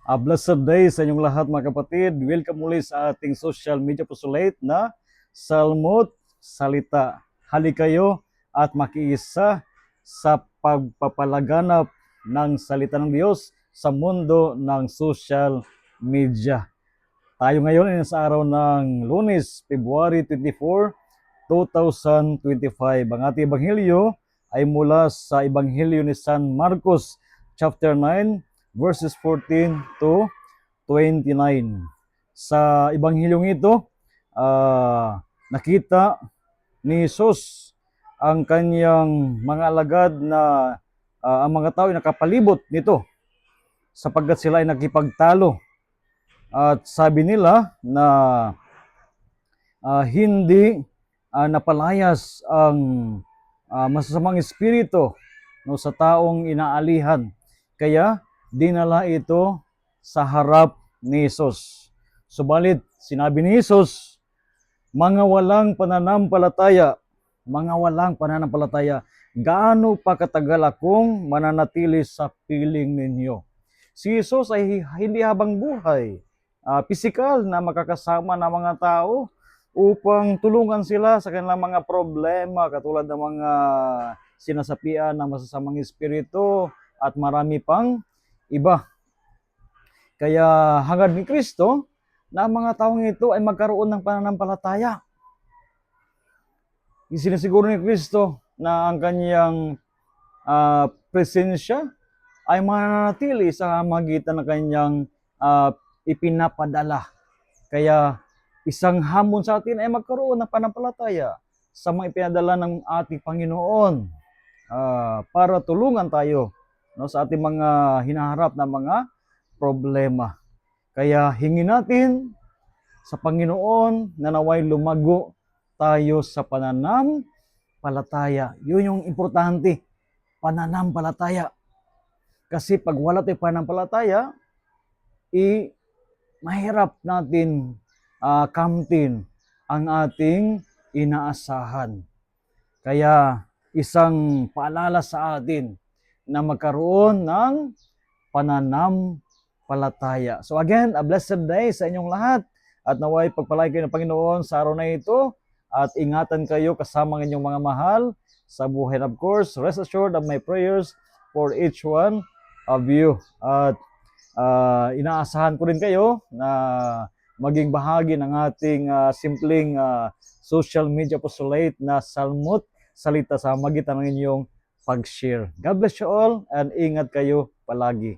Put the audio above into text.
Blessed day sa inyong lahat mga kapatid. Welcome muli sa ating social media postulate na Salmot Salita. Hali kayo at makiisa sa pagpapalaganap ng salita ng Diyos sa mundo ng social media. Tayo ngayon ay sa araw ng Lunes, February 24, 2025. Ang ating ebanghelyo ay mula sa ebanghelyo ni San Marcos, chapter 9, verses 14 to 29. Sa ebanghelyong ito, nakita ni Jesus ang kanyang mga alagad na ang mga tao ay nakapalibot nito sapagkat sila ay nakipagtalo. At sabi nila na hindi napalayas ang masasamang espiritu no, sa taong inaalihan. Kaya dinala ito sa harap ni Jesus. Subalit sinabi ni Jesus, mga walang pananampalataya, gaano pa katagal akong mananatili sa piling ninyo? Si Jesus ay hindi habang buhay, pisikal na makakasama ng mga tao upang tulungan sila sa kanilang mga problema katulad ng mga sinasapian ng masasamang espiritu at marami pang iba. Kaya hangad ni Kristo na ang mga taong ito ay magkaroon ng pananampalataya. Isinisiguro ni Kristo na ang kanyang presensya ay mananatili sa magitan ng kanyang ipinapadala. Kaya isang hamon sa atin ay magkaroon ng pananampalataya sa mga ipinadala ng ating Panginoon para tulungan tayo no, sa ating mga hinaharap na mga problema. Kaya hingin natin sa Panginoon na naway lumago tayo sa pananampalataya. Yun yung importante, pananampalataya. Kasi pag wala tayong pananampalataya, mahirap natin kamtin ang ating inaasahan. Kaya isang paalala sa atin na magkaroon ng pananampalataya. So again, a blessed day sa inyong lahat at naway pagpalay kayo ng Panginoon sa araw na ito at ingatan kayo kasama ng inyong mga mahal sa buhay. And of course, rest assured of my prayers for each one of you. At inaasahan ko rin kayo na maging bahagi ng ating simpleng social media postulate na Salmot Salita sa magitan ng inyong pag-share. God bless you all and ingat kayo palagi.